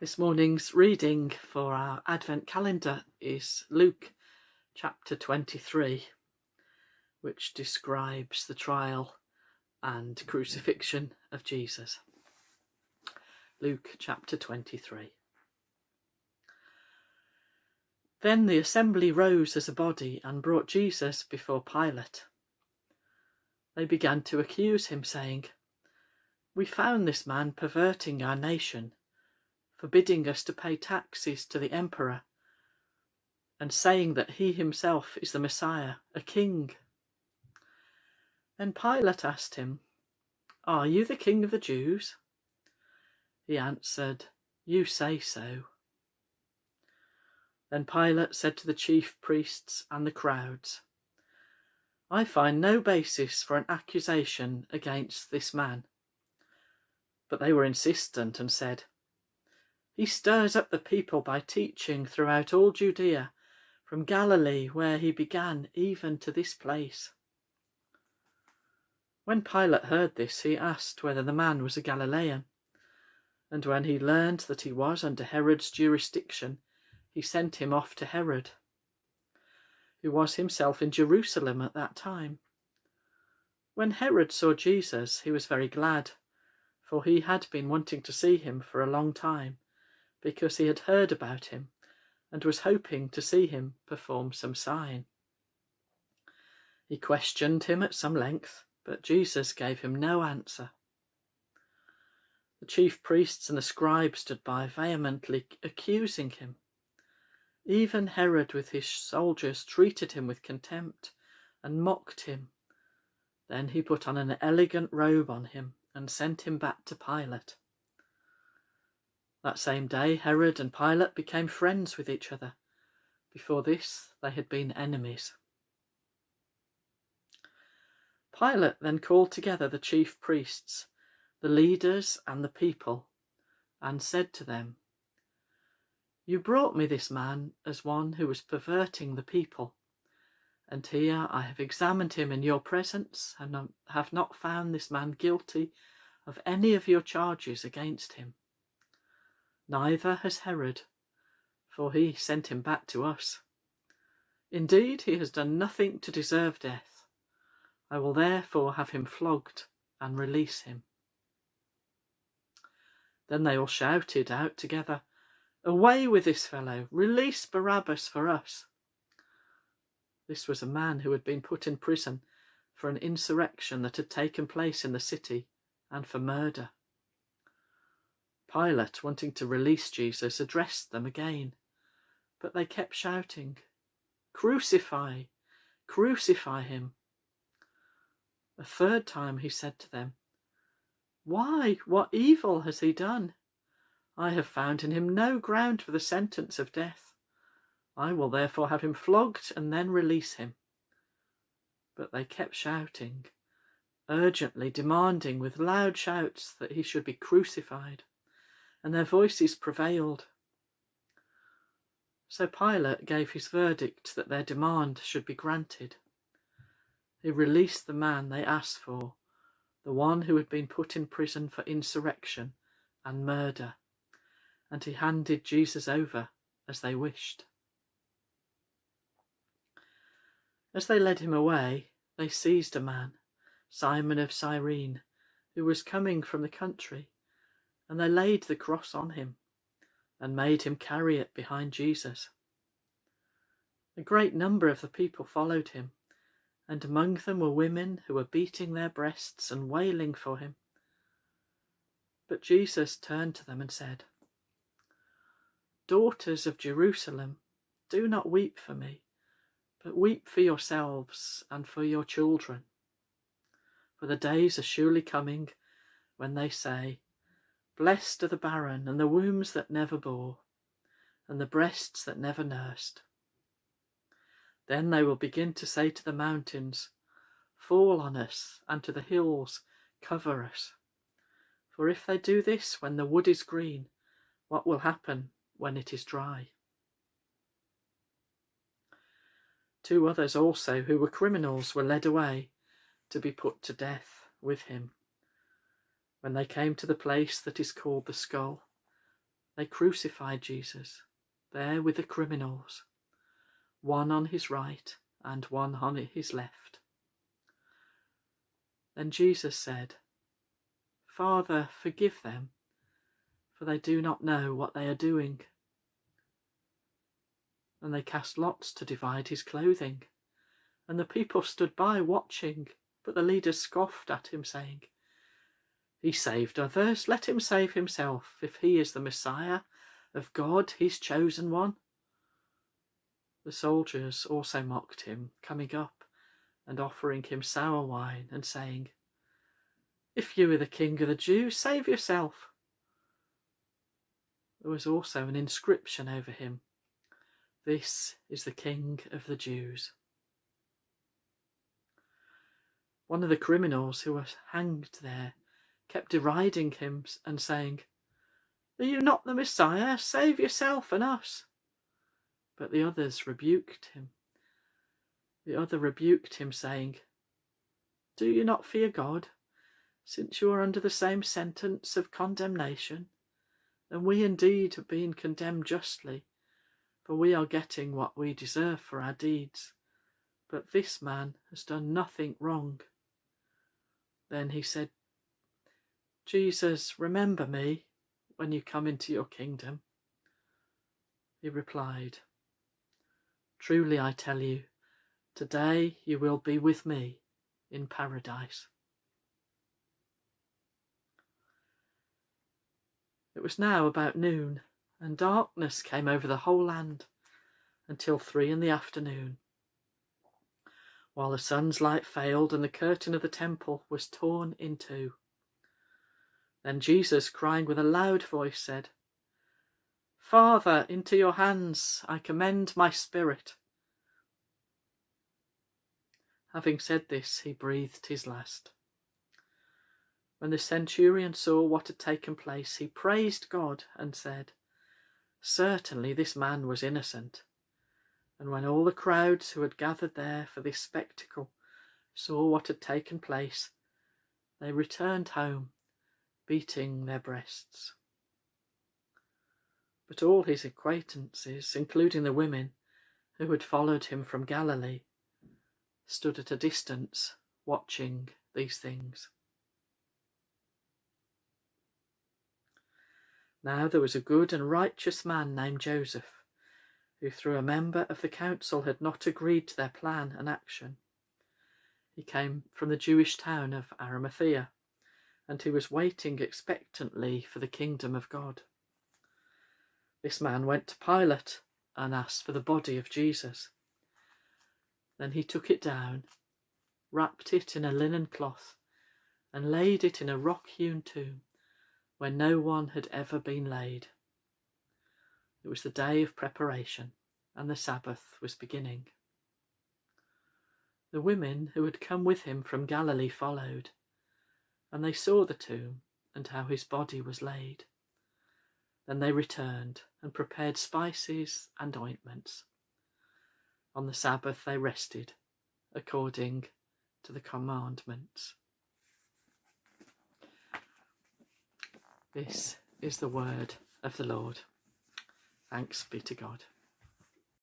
This morning's reading for our Advent calendar is Luke chapter 23, which describes the trial and crucifixion of Jesus. Luke chapter 23. Then the assembly rose as a body and brought Jesus before Pilate. They began to accuse him, saying, "We found this man perverting our nation, forbidding us to pay taxes to the emperor, and saying that he himself is the Messiah, a king." Then Pilate asked him, "Are you the king of the Jews?" He answered, "You say so." Then Pilate said to the chief priests and the crowds, "I find no basis for an accusation against this man." But they were insistent and said, "He stirs up the people by teaching throughout all Judea, from Galilee where he began, even to this place." When Pilate heard this, he asked whether the man was a Galilean. And when he learned that he was under Herod's jurisdiction, he sent him off to Herod, who was himself in Jerusalem at that time. When Herod saw Jesus, he was very glad, for he had been wanting to see him for a long time, because he had heard about him and was hoping to see him perform some sign. He questioned him at some length, but Jesus gave him no answer. The chief priests and the scribes stood by, vehemently accusing him. Even Herod with his soldiers treated him with contempt and mocked him. Then he put on an elegant robe on him and sent him back to Pilate. That same day, Herod and Pilate became friends with each other. Before this, they had been enemies. Pilate then called together the chief priests, the leaders and the people, and said to them, "You brought me this man as one who was perverting the people, and here I have examined him in your presence and have not found this man guilty of any of your charges against him. Neither has Herod, for he sent him back to us. Indeed, he has done nothing to deserve death. I will therefore have him flogged and release him." Then they all shouted out together, "Away with this fellow! Release Barabbas for us!" This was a man who had been put in prison for an insurrection that had taken place in the city and for murder. Pilate, wanting to release Jesus, addressed them again, but they kept shouting, "Crucify! Crucify him!" A third time he said to them, "Why, what evil has he done? I have found in him no ground for the sentence of death. I will therefore have him flogged and then release him." But they kept shouting, urgently demanding with loud shouts that he should be crucified, and their voices prevailed. So Pilate gave his verdict that their demand should be granted. He released the man they asked for, the one who had been put in prison for insurrection and murder, and he handed Jesus over as they wished. As they led him away, they seized a man, Simon of Cyrene, who was coming from the country, and they laid the cross on him and made him carry it behind Jesus. A great number of the people followed him, and among them were women who were beating their breasts and wailing for him. But Jesus turned to them and said, "Daughters of Jerusalem, do not weep for me, but weep for yourselves and for your children. For the days are surely coming when they say, 'Blessed are the barren and the wombs that never bore, and the breasts that never nursed.' Then they will begin to say to the mountains, 'Fall on us,' and to the hills, 'Cover us.' For if they do this when the wood is green, what will happen when it is dry?" Two others also, who were criminals, were led away to be put to death with him. When they came to the place that is called the Skull, They crucified Jesus, there with the criminals, one on his right and one on his left. Then Jesus said, "Father, forgive them, for they do not know what they are doing." And they cast lots to divide his clothing, and the people stood by watching, but the leaders scoffed at him, saying, "He saved others, let him save himself, if he is the Messiah of God, his chosen one." The soldiers also mocked him, coming up and offering him sour wine and saying, "If you are the king of the Jews, save yourself." There was also an inscription over him, "This is the King of the Jews." One of the criminals who was hanged there kept deriding him and saying, "Are you not the Messiah? Save yourself and us." But the other rebuked him, saying, "Do you not fear God, since you are under the same sentence of condemnation? And we indeed have been condemned justly, for we are getting what we deserve for our deeds. But this man has done nothing wrong." Then he said, "Jesus, remember me when you come into your kingdom." He replied, "Truly I tell you, today you will be with me in paradise." It was now about noon, and darkness came over the whole land until 3 PM, while the sun's light failed and the curtain of the temple was torn in two. Then Jesus, crying with a loud voice, said, "Father, into your hands I commend my spirit." Having said this, he breathed his last. When the centurion saw what had taken place, he praised God and said, "Certainly this man was innocent." And when all the crowds who had gathered there for this spectacle saw what had taken place, they returned home, beating their breasts. But all his acquaintances, including the women who had followed him from Galilee, stood at a distance watching these things. Now there was a good and righteous man named Joseph, who through a member of the council had not agreed to their plan and action. He came from the Jewish town of Arimathea, and he was waiting expectantly for the kingdom of God. This man went to Pilate and asked for the body of Jesus. Then he took it down, wrapped it in a linen cloth, and laid it in a rock-hewn tomb where no one had ever been laid. It was the day of preparation, and the Sabbath was beginning. The women who had come with him from Galilee followed, and they saw the tomb and how his body was laid. Then they returned and prepared spices and ointments. On the Sabbath they rested, according to the commandments. This is the word of the Lord. Thanks be to God.